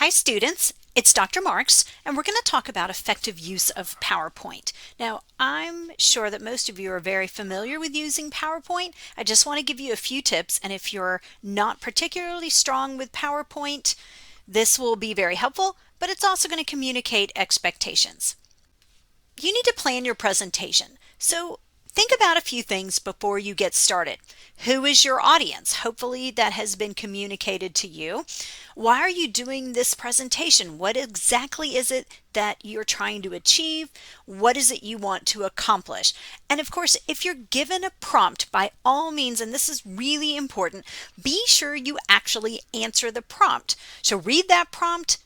Hi students, it's Dr. Marks and we're going to talk about effective use of PowerPoint. Now I'm sure that most of you are very familiar with using PowerPoint. I just want to give you a few tips, and if you're not particularly strong with PowerPoint, this will be very helpful, but it's also going to communicate expectations. You need to plan your presentation. So think about a few things before you get started. Who is your audience? Hopefully that has been communicated to you. Why are you doing this presentation? What exactly is it that you're trying to achieve? What is it you want to accomplish? And of course, if you're given a prompt, by all means, and this is really important, be sure you actually answer the prompt. So read that prompt,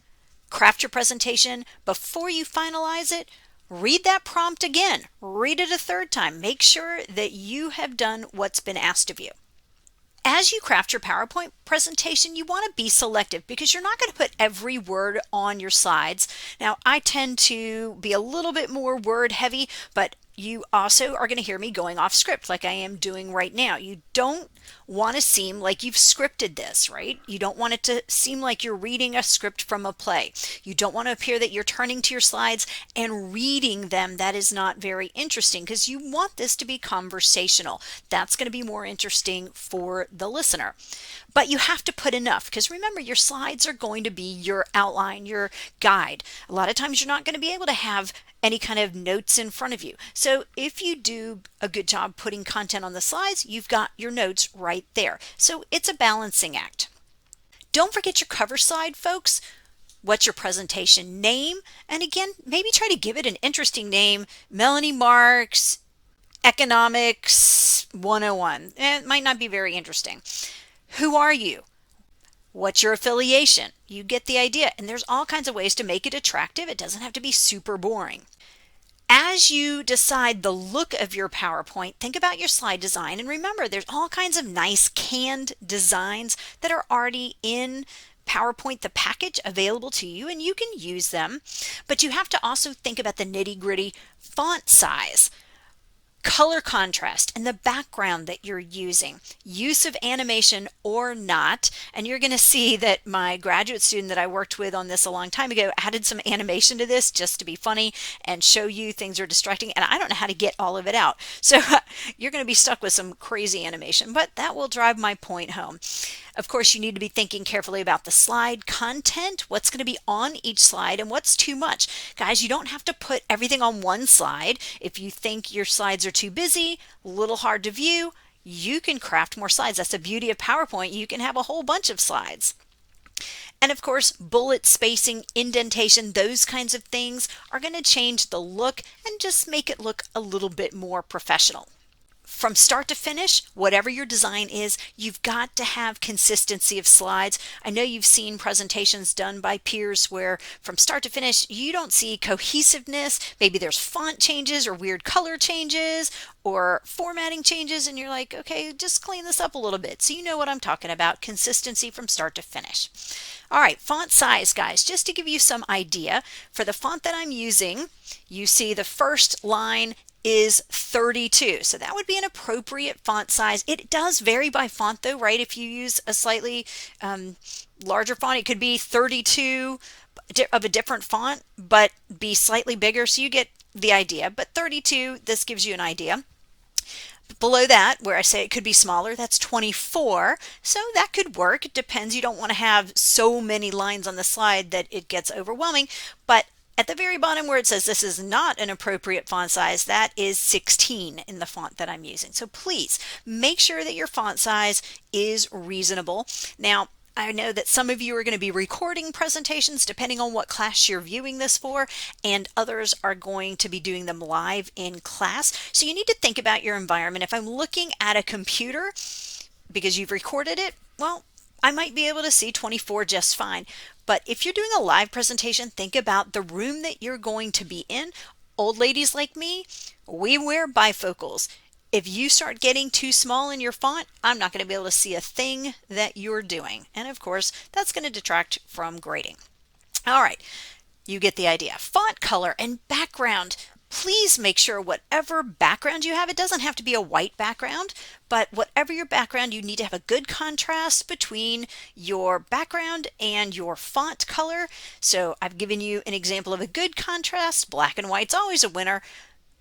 craft your presentation. Before you finalize it, read that prompt again, read it a third time. Make sure that you have done what's been asked of you. As you craft your PowerPoint presentation, you want to be selective because you're not going to put every word on your slides. Now, I tend to be a little bit more word heavy, but you also are going to hear me going off script like I am doing right now. You don't want to seem like you've scripted this, right? You don't want it to seem like you're reading a script from a play. You don't want to appear that you're turning to your slides and reading them. That is not very interesting because you want this to be conversational. That's going to be more interesting for the listener. But you have to put enough because remember, your slides are going to be your outline, your guide. A lot of times you're not going to be able to have any kind of notes in front of you. So if you do a good job putting content on the slides, you've got your notes right there. So it's a balancing act. Don't forget your cover slide, folks. What's your presentation name? And again, maybe try to give it an interesting name. Melanie Marks, Economics 101. It might not be very interesting. Who are you? What's your affiliation? You get the idea. And there's all kinds of ways to make it attractive. It doesn't have to be super boring. As you decide the look of your PowerPoint, think about your slide design. And remember, there's all kinds of nice canned designs that are already in PowerPoint, the package available to you, and you can use them. But you have to also think about the nitty-gritty font size, color contrast, and the background that you're using, use of animation or not. And you're going to see that my graduate student that I worked with on this a long time ago added some animation to this just to be funny and show you things are distracting, and I don't know how to get all of it out. So you're going to be stuck with some crazy animation, but that will drive my point home. Of course, you need to be thinking carefully about the slide content, what's going to be on each slide, and what's too much. Guys, you don't have to put everything on one slide. If you think your slides are too busy, a little hard to view, you can craft more slides. That's the beauty of PowerPoint. You can have a whole bunch of slides. And of course, bullet spacing, indentation, those kinds of things are going to change the look and just make it look a little bit more professional. From start to finish, whatever your design is, you've got to have consistency of slides. I know you've seen presentations done by peers where from start to finish, you don't see cohesiveness. Maybe there's font changes or weird color changes or formatting changes, and you're like, okay, just clean this up a little bit. So you know what I'm talking about, consistency from start to finish. All right, font size, guys, just to give you some idea, for the font that I'm using, you see the first line is 32. So that would be an appropriate font size. It does vary by font though, right? If you use a slightly larger font, it could be 32 of a different font, but be slightly bigger. So you get the idea. But 32, this gives you an idea. Below that, where I say it could be smaller, that's 24. So that could work. It depends. You don't want to have so many lines on the slide that it gets overwhelming. But at the very bottom where it says this is not an appropriate font size, that is 16 in the font that I'm using. So please make sure that your font size is reasonable. Now, I know that some of you are going to be recording presentations depending on what class you're viewing this for, and others are going to be doing them live in class. So you need to think about your environment. If I'm looking at a computer because you've recorded it, well, I might be able to see 24 just fine. But if you're doing a live presentation, think about the room that you're going to be in. Old ladies like me, we wear bifocals. If you start getting too small in your font, I'm not going to be able to see a thing that you're doing. And of course, that's going to detract from grading. All right, you get the idea. Font color and background. Please make sure whatever background you have, it doesn't have to be a white background, but whatever your background, you need to have a good contrast between your background and your font color. So I've given you an example of a good contrast. Black and white's always a winner.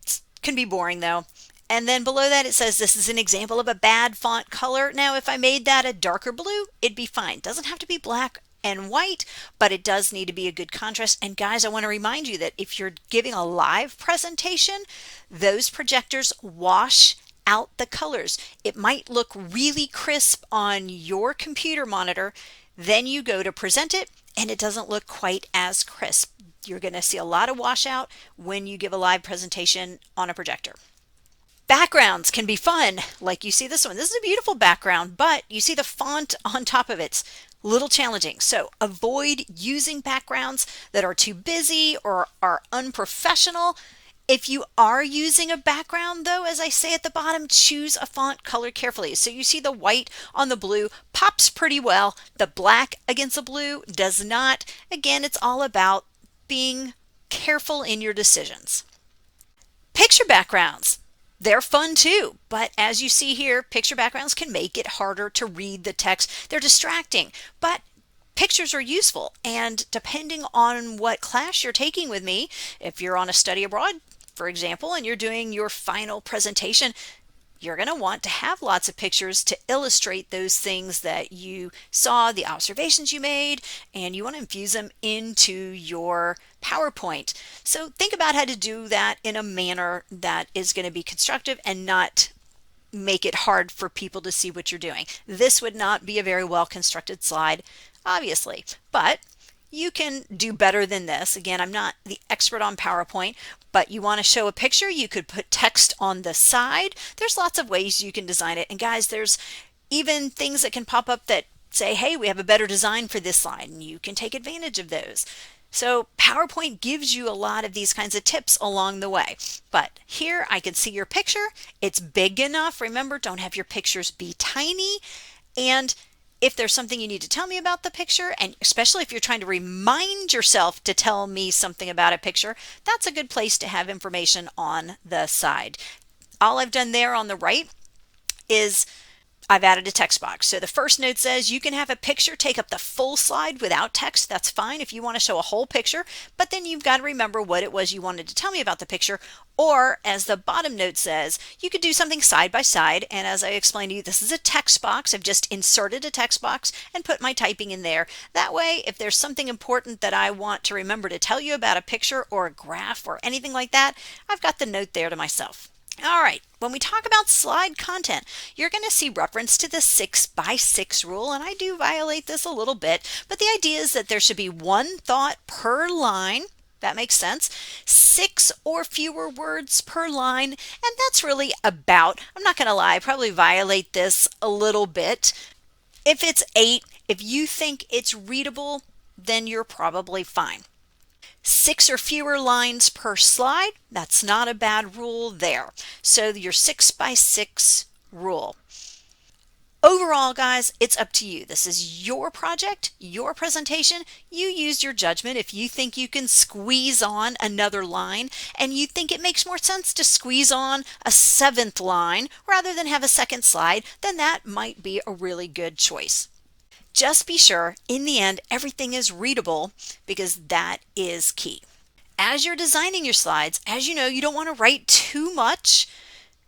It can be boring though. And then below that it says this is an example of a bad font color. Now if I made that a darker blue, it'd be fine. It doesn't have to be black and white, but it does need to be a good contrast. And guys, I want to remind you that if you're giving a live presentation, those projectors wash out the colors. It might look really crisp on your computer monitor, then you go to present it and it doesn't look quite as crisp. You're going to see a lot of washout when you give a live presentation on a projector. Backgrounds can be fun, like you see this one. This is a beautiful background, but you see the font on top of it's a little challenging. So avoid using backgrounds that are too busy or are unprofessional. If you are using a background though, as I say at the bottom, choose a font color carefully. So you see the white on the blue pops pretty well. The black against the blue does not. Again, it's all about being careful in your decisions. Picture backgrounds. They're fun too, but as you see here, picture backgrounds can make it harder to read the text. They're distracting, but pictures are useful. And depending on what class you're taking with me, if you're on a study abroad, for example, and you're doing your final presentation, you're going to want to have lots of pictures to illustrate those things that you saw, the observations you made, and you want to infuse them into your PowerPoint. So think about how to do that in a manner that is going to be constructive and not make it hard for people to see what you're doing. This would not be a very well constructed slide, obviously, but you can do better than this. Again, I'm not the expert on PowerPoint, but you want to show a picture, you could put text on the side. There's lots of ways you can design it. And guys, there's even things that can pop up that say, hey, we have a better design for this slide, and you can take advantage of those. So PowerPoint gives you a lot of these kinds of tips along the way. But here I can see your picture. It's big enough. Remember, don't have your pictures be tiny. And if there's something you need to tell me about the picture, and especially if you're trying to remind yourself to tell me something about a picture, that's a good place to have information on the side. All I've done there on the right is I've added a text box. So the first note says you can have a picture take up the full slide without text. That's fine if you want to show a whole picture, but then you've got to remember what it was you wanted to tell me about the picture. Or as the bottom note says, you could do something side by side. And as I explained to you, this is a text box. I've just inserted a text box and put my typing in there. That way, if there's something important that I want to remember to tell you about a picture or a graph or anything like that, I've got the note there to myself. All right, when we talk about slide content, you're going to see reference to the 6x6 rule, and I do violate this a little bit, but the idea is that there should be one thought per line. That makes sense. 6 or fewer words per line, and that's really about, I'm not going to lie, I probably violate this a little bit. If it's 8, if you think it's readable, then you're probably fine. 6 or fewer lines per slide, that's not a bad rule there. So your 6x6 rule. Overall, guys, it's up to you. This is your project, your presentation. You use your judgment. If you think you can squeeze on another line and you think it makes more sense to squeeze on a 7th line rather than have a second slide, then that might be a really good choice. Just be sure, in the end, everything is readable because that is key. As you're designing your slides, as you know, you don't want to write too much.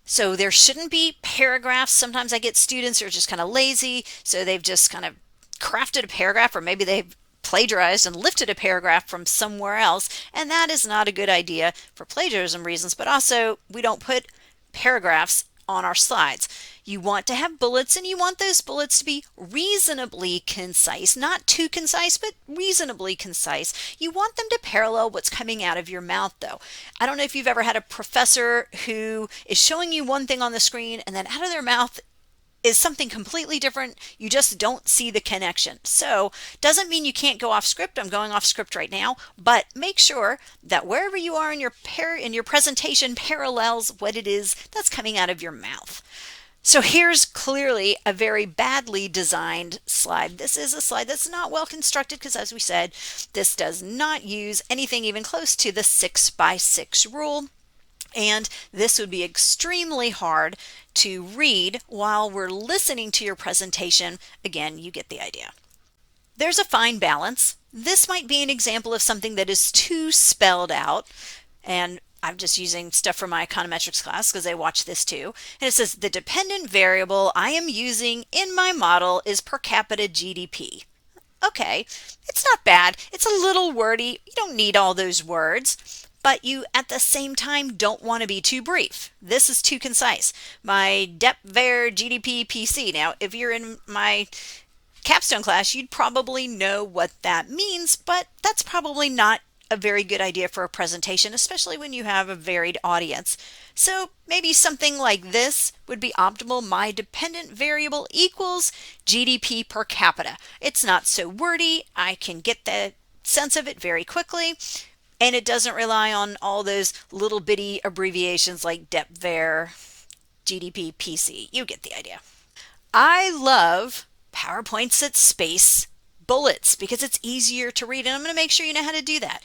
So there shouldn't be paragraphs. Sometimes I get students who are just kind of lazy, so they've just kind of crafted a paragraph, or maybe they've plagiarized and lifted a paragraph from somewhere else, and that is not a good idea for plagiarism reasons, but also we don't put paragraphs on our slides. You want to have bullets, and you want those bullets to be reasonably concise, not too concise, but reasonably concise. You want them to parallel what's coming out of your mouth though. I don't know if you've ever had a professor who is showing you one thing on the screen and then out of their mouth is something completely different. You just don't see the connection. So doesn't mean you can't go off script. I'm going off script right now, but make sure that wherever you are in your presentation parallels what it is that's coming out of your mouth. So here's clearly a very badly designed slide. This is a slide that's not well constructed because, as we said, this does not use anything even close to the 6x6 rule. And this would be extremely hard to read while we're listening to your presentation. Again, you get the idea. There's a fine balance. This might be an example of something that is too spelled out, and I'm just using stuff from my econometrics class because I watch this too. And it says the dependent variable I am using in my model is per capita GDP. Okay, it's not bad. It's a little wordy. You don't need all those words, but you at the same time don't want to be too brief. This is too concise. My dep var GDP PC. Now, if you're in my capstone class, you'd probably know what that means, but that's probably not a very good idea for a presentation, especially when you have a varied audience. So maybe something like this would be optimal. My dependent variable equals GDP per capita. It's not so wordy. I can get the sense of it very quickly, and it doesn't rely on all those little bitty abbreviations like dep var GDP PC. You get the idea. I love PowerPoints that space bullets because it's easier to read, and I'm going to make sure you know how to do that.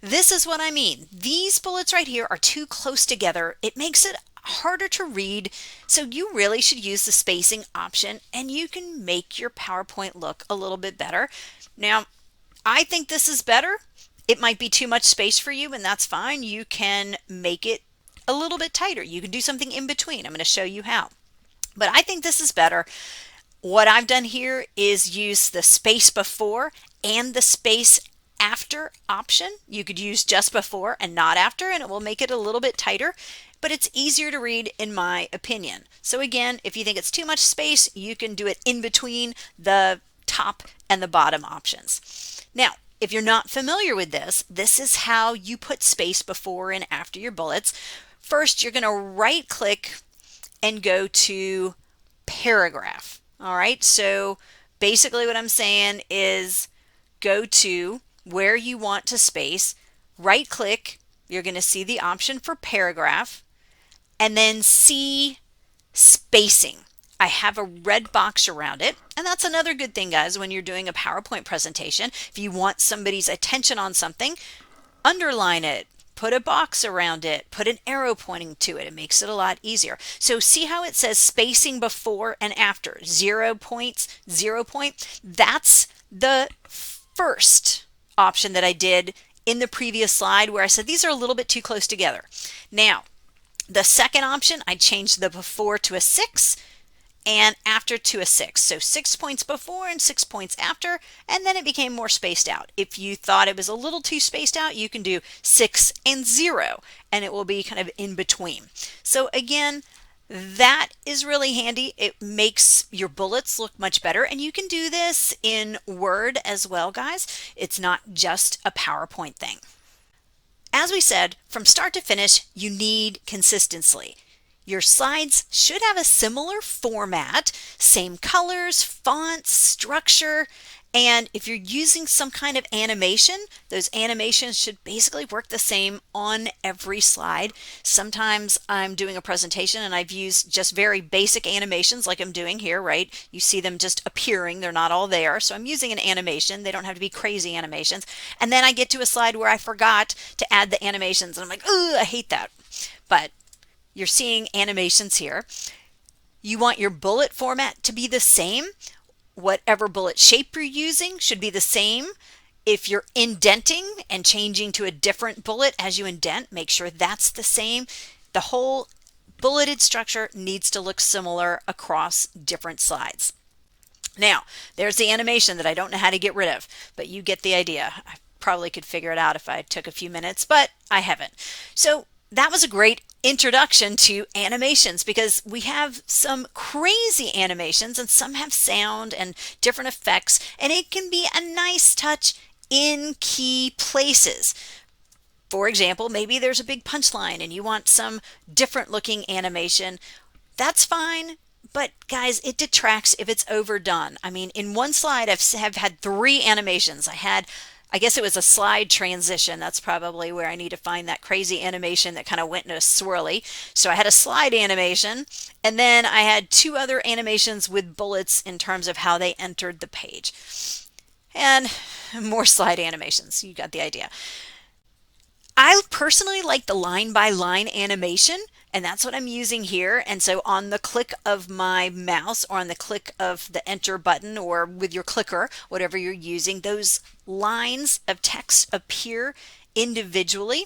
This is what I mean. These bullets right here are too close together. It makes it harder to read, so you really should use the spacing option, and you can make your PowerPoint look a little bit better. Now, I think this is better. It might be too much space for you, and that's fine. You can make it a little bit tighter. You can do something in between. I'm going to show you how. But I think this is better. What I've done here is use the space before and the space after option. You could use just before and not after, and it will make it a little bit tighter, but it's easier to read in my opinion. So again, if you think it's too much space, you can do it in between the top and the bottom options. Now, if you're not familiar with this, this is how you put space before and after your bullets. First, you're going to right click and go to paragraph. All right, so basically what I'm saying is go to where you want to space, right click, you're going to see the option for paragraph, and then see spacing. I have a red box around it, and that's another good thing, guys, when you're doing a PowerPoint presentation. If you want somebody's attention on something, underline it. Put a box around it, put an arrow pointing to it. It makes it a lot easier. So see how it says spacing before and after, 0 points, 0 point. That's the first option that I did in the previous slide where I said these are a little bit too close together. Now, the second option, I changed the before to a 6 and after to a 6. So 6 points before and 6 points after, and then it became more spaced out. If you thought it was a little too spaced out, you can do 6 and 0, and it will be kind of in between. So again, that is really handy. It makes your bullets look much better, and you can do this in Word as well, guys. It's not just a PowerPoint thing. As we said, from start to finish, you need consistency. Your slides should have a similar format, same colors, fonts, structure, and if you're using some kind of animation, those animations should basically work the same on every slide. Sometimes I'm doing a presentation and I've used just very basic animations like I'm doing here, right? You see them just appearing, they're not all there. So I'm using an animation. They don't have to be crazy animations. And then I get to a slide where I forgot to add the animations and I'm like, oh, I hate that. But you're seeing animations here. You want your bullet format to be the same. Whatever bullet shape you're using should be the same. If you're indenting and changing to a different bullet as you indent, make sure that's the same. The whole bulleted structure needs to look similar across different slides. Now, there's the animation that I don't know how to get rid of, but you get the idea. I probably could figure it out if I took a few minutes, but I haven't. So that was a great introduction to animations because we have some crazy animations and some have sound and different effects, and it can be a nice touch in key places. For example, maybe there's a big punchline and you want some different looking animation. That's fine, but guys, it detracts if it's overdone. I mean, in one slide I've had 3 animations. I guess it was a slide transition. That's probably where I need to find that crazy animation that kind of went into a swirly. So I had a slide animation, and then I had 2 other animations with bullets in terms of how they entered the page. And more slide animations. You got the idea. I personally like the line by line animation, and that's what I'm using here. And so on the click of my mouse or on the click of the enter button or with your clicker, whatever you're using, those lines of text appear individually.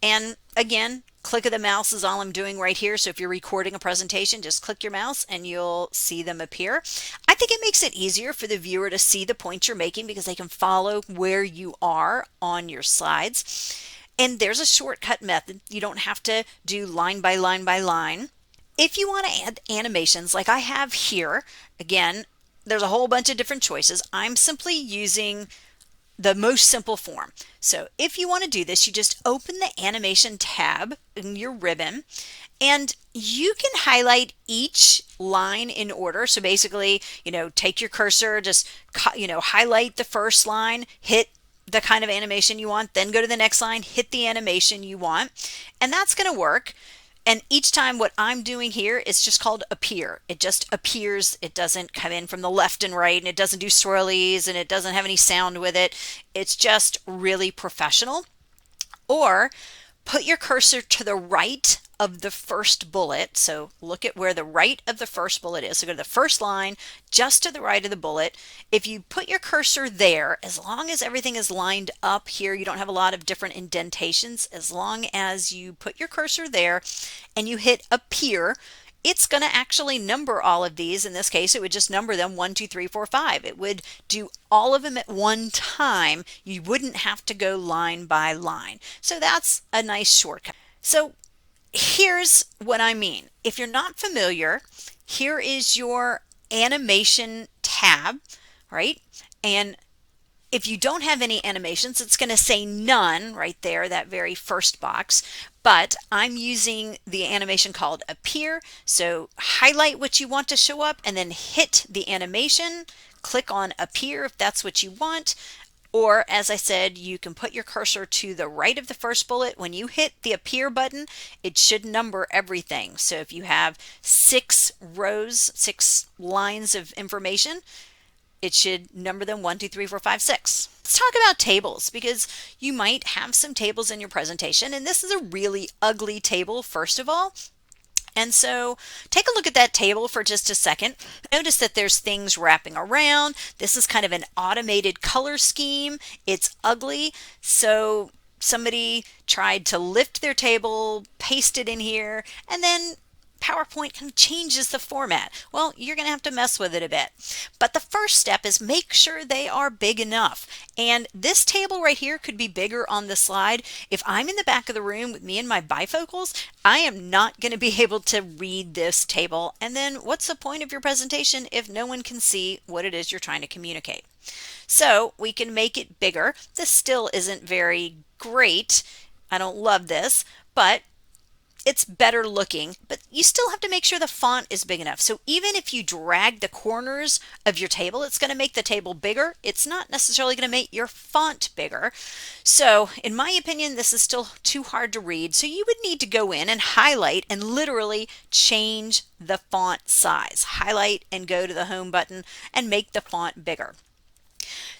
And again, click of the mouse is all I'm doing right here. So if you're recording a presentation, just click your mouse and you'll see them appear. I think it makes it easier for the viewer to see the points you're making because they can follow where you are on your slides. And there's a shortcut method. You don't have to do line by line by line. If you want to add animations like I have here, again, there's a whole bunch of different choices. I'm simply using the most simple form. So if you want to do this, you just open the animation tab in your ribbon and you can highlight each line in order. So basically, take your cursor, just, highlight the first line, hit the kind of animation you want, then go to the next line, hit the animation you want, and that's going to work. And each time what I'm doing here is just called appear. It just appears. It doesn't come in from the left and right, and it doesn't do swirlies, and it doesn't have any sound with it. It's just really professional. Or put your cursor to the right of the first bullet. So look at where the right of the first bullet is. So go to the first line, just to the right of the bullet. If you put your cursor there, as long as everything is lined up here, you don't have a lot of different indentations, as long as you put your cursor there and you hit appear, it's going to actually number all of these. In this case, it would just number them 1, 2, 3, 4, 5. It would do all of them at one time. You wouldn't have to go line by line. So that's a nice shortcut. So here's what I mean. If you're not familiar, here is your animation tab, right? And if you don't have any animations, it's going to say none right there, that very first box. But I'm using the animation called appear. So highlight what you want to show up and then hit the animation. Click on appear if that's what you want. Or as I said, you can put your cursor to the right of the first bullet. When you hit the appear button, it should number everything. So if you have 6 rows, 6 lines of information, it should number them 1, 2, 3, 4, 5, 6. Let's talk about tables because you might have some tables in your presentation, and this is a really ugly table, first of all. And so take a look at that table for just a second. Notice that there's things wrapping around. This is kind of an automated color scheme. It's ugly. So somebody tried to lift their table, paste it in here, and then PowerPoint kind of changes the format. Well, you're going to have to mess with it a bit. But the first step is make sure they are big enough. And this table right here could be bigger on the slide. If I'm in the back of the room with me and my bifocals, I am not going to be able to read this table. And then what's the point of your presentation if no one can see what it is you're trying to communicate? So we can make it bigger. This still isn't very great. I don't love this, but it's better looking, but you still have to make sure the font is big enough. So even if you drag the corners of your table, it's going to make the table bigger. It's not necessarily going to make your font bigger. So in my opinion, this is still too hard to read. So you would need to go in and highlight and literally change the font size. Highlight and go to the home button and make the font bigger.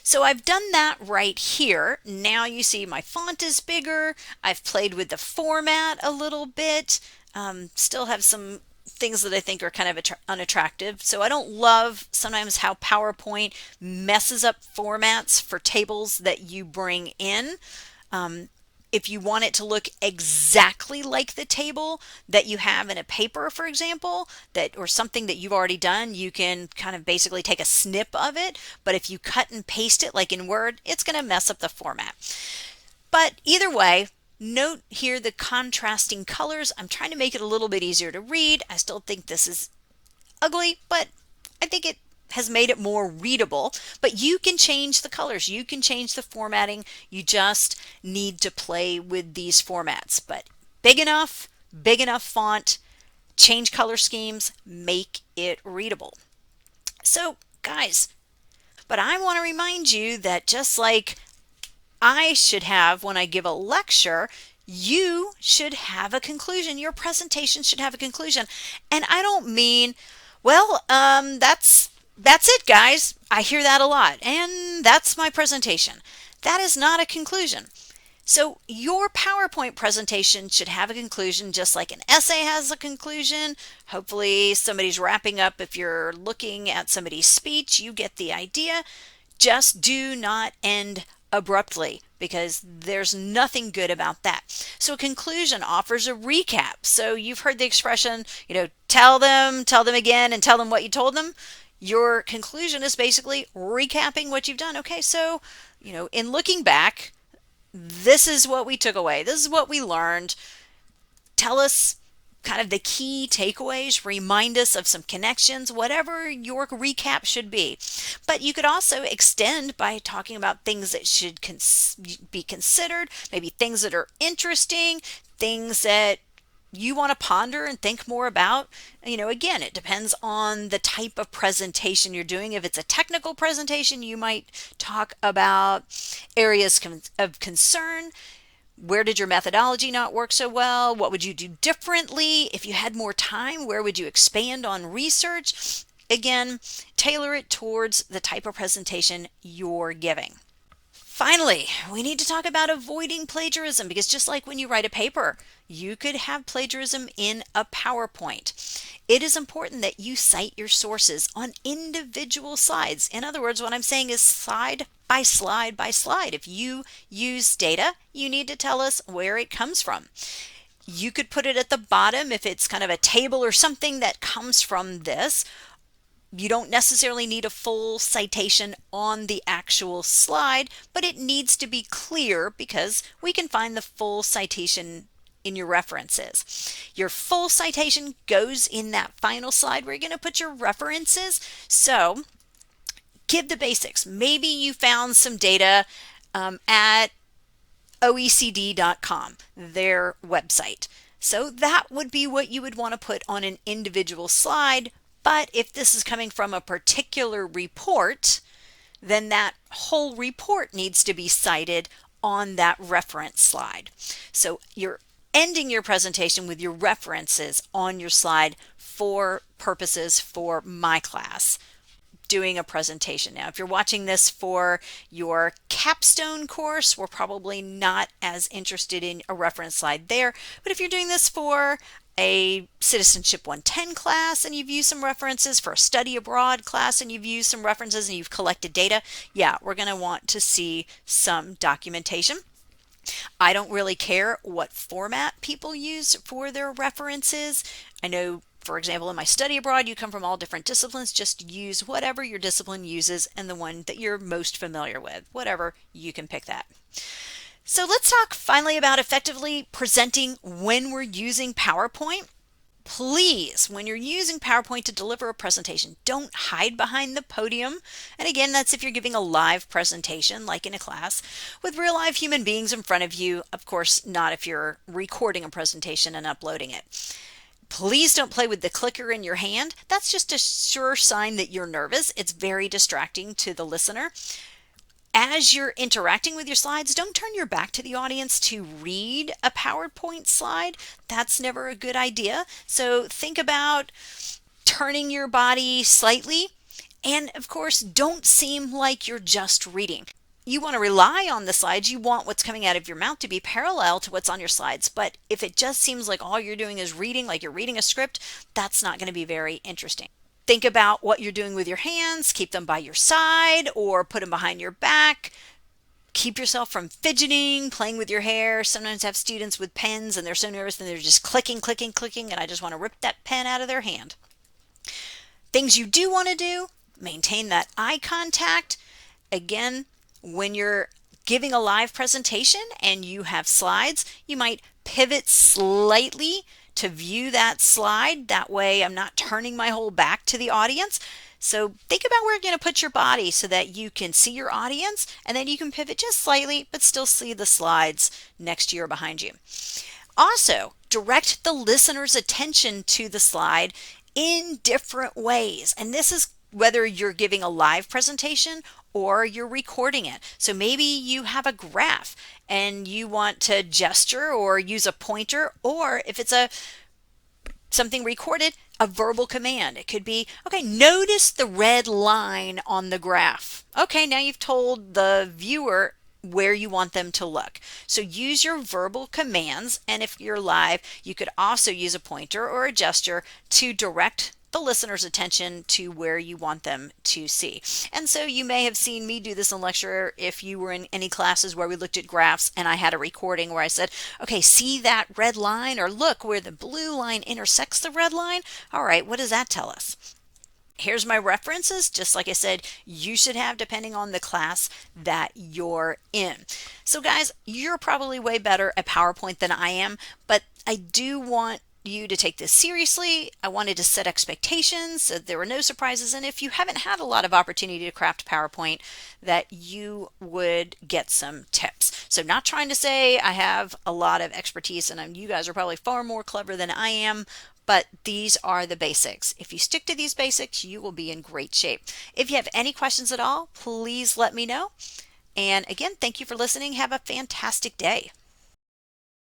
So I've done that right here. Now you see my font is bigger. I've played with the format a little bit. Still have some things that I think are kind of unattractive. So I don't love sometimes how PowerPoint messes up formats for tables that you bring in. If you want it to look exactly like the table that you have in a paper, for example, or something that you've already done, you can kind of basically take a snip of it. But if you cut and paste it like in Word, it's going to mess up the format. But either way, note here the contrasting colors. I'm trying to make it a little bit easier to read. I still think this is ugly, but I think it has made it more readable. But you can change the colors, you can change the formatting. You just need to play with these formats. But big enough font, change color schemes, make it readable. So guys, but I want to remind you that just like I should have when I give a lecture, you should have a conclusion. Your presentation should have a conclusion. And I don't mean, well, that's it, guys. I hear that a lot. And that's my presentation. That is not a conclusion. So your PowerPoint presentation should have a conclusion just like an essay has a conclusion. Hopefully somebody's wrapping up. If you're looking at somebody's speech, you get the idea. Just do not end abruptly because there's nothing good about that. So a conclusion offers a recap. So you've heard the expression, tell them again, and tell them what you told them. Your conclusion is basically recapping what you've done. Okay, so, in looking back, this is what we took away. This is what we learned. Tell us kind of the key takeaways, remind us of some connections, whatever your recap should be. But you could also extend by talking about things that should be considered, maybe things that are interesting, things that you want to ponder and think more about. Again, it depends on the type of presentation you're doing. If it's a technical presentation, you might talk about areas of concern. Where did your methodology not work so well? What would you do differently? If you had more time, where would you expand on research? Again, tailor it towards the type of presentation you're giving. Finally, we need to talk about avoiding plagiarism, because just like when you write a paper, you could have plagiarism in a PowerPoint. It is important that you cite your sources on individual slides. In other words, what I'm saying is slide by slide by slide. If you use data, you need to tell us where it comes from. You could put it at the bottom if it's kind of a table or something that comes from this. You don't necessarily need a full citation on the actual slide, but it needs to be clear because we can find the full citation in your references. Your full citation goes in that final slide where you're going to put your references. So give the basics. Maybe you found some data at OECD.com, their website. So that would be what you would want to put on an individual slide. But if this is coming from a particular report, then that whole report needs to be cited on that reference slide. So you're ending your presentation with your references on your slide for purposes for my class doing a presentation. Now, if you're watching this for your capstone course, we're probably not as interested in a reference slide there. But if you're doing this for a Citizenship 110 class and you've used some references, for a study abroad class and you've used some references and you've collected data, yeah, we're going to want to see some documentation. I don't really care what format people use for their references. I know, for example, in my study abroad, you come from all different disciplines. Just use whatever your discipline uses and the one that you're most familiar with. Whatever, you can pick that. So let's talk finally about effectively presenting when we're using PowerPoint. Please, when you're using PowerPoint to deliver a presentation, don't hide behind the podium. And again, that's if you're giving a live presentation, like in a class, with real live human beings in front of you. Of course, not if you're recording a presentation and uploading it. Please don't play with the clicker in your hand. That's just a sure sign that you're nervous. It's very distracting to the listener. As you're interacting with your slides, don't turn your back to the audience to read a PowerPoint slide. That's never a good idea. So think about turning your body slightly. And of course, don't seem like you're just reading. You want to rely on the slides. You want what's coming out of your mouth to be parallel to what's on your slides. But if it just seems like all you're doing is reading, like you're reading a script, that's not going to be very interesting. Think about what you're doing with your hands. Keep them by your side or put them behind your back. Keep yourself from fidgeting, playing with your hair. Sometimes I have students with pens and they're so nervous and they're just clicking, clicking, clicking, and I just want to rip that pen out of their hand. Things you do want to do, maintain that eye contact. Again, when you're giving a live presentation and you have slides, you might pivot slightly to view that slide. That way I'm not turning my whole back to the audience. So think about where you're going to put your body so that you can see your audience, and then you can pivot just slightly but still see the slides next to you or behind you. Also, direct the listener's attention to the slide in different ways. And this is whether you're giving a live presentation or you're recording it. So maybe you have a graph and you want to gesture or use a pointer, or if it's something recorded, a verbal command. It could be, okay, notice the red line on the graph. Okay, now you've told the viewer where you want them to look. So use your verbal commands, and if you're live, you could also use a pointer or a gesture to direct the listener's attention to where you want them to see. And so you may have seen me do this in lecture if you were in any classes where we looked at graphs and I had a recording where I said, okay, see that red line, or look where the blue line intersects the red line. All right, what does that tell us? Here's my references, just like I said, you should have depending on the class that you're in. So guys, you're probably way better at PowerPoint than I am, but I do want you to take this seriously. I wanted to set expectations so there were no surprises, and if you haven't had a lot of opportunity to craft PowerPoint, that you would get some tips. So not trying to say I have a lot of expertise, and you guys are probably far more clever than I am, but these are the basics. If you stick to these basics, you will be in great shape. If you have any questions at all, please let me know. And again, thank you for listening. Have a fantastic day.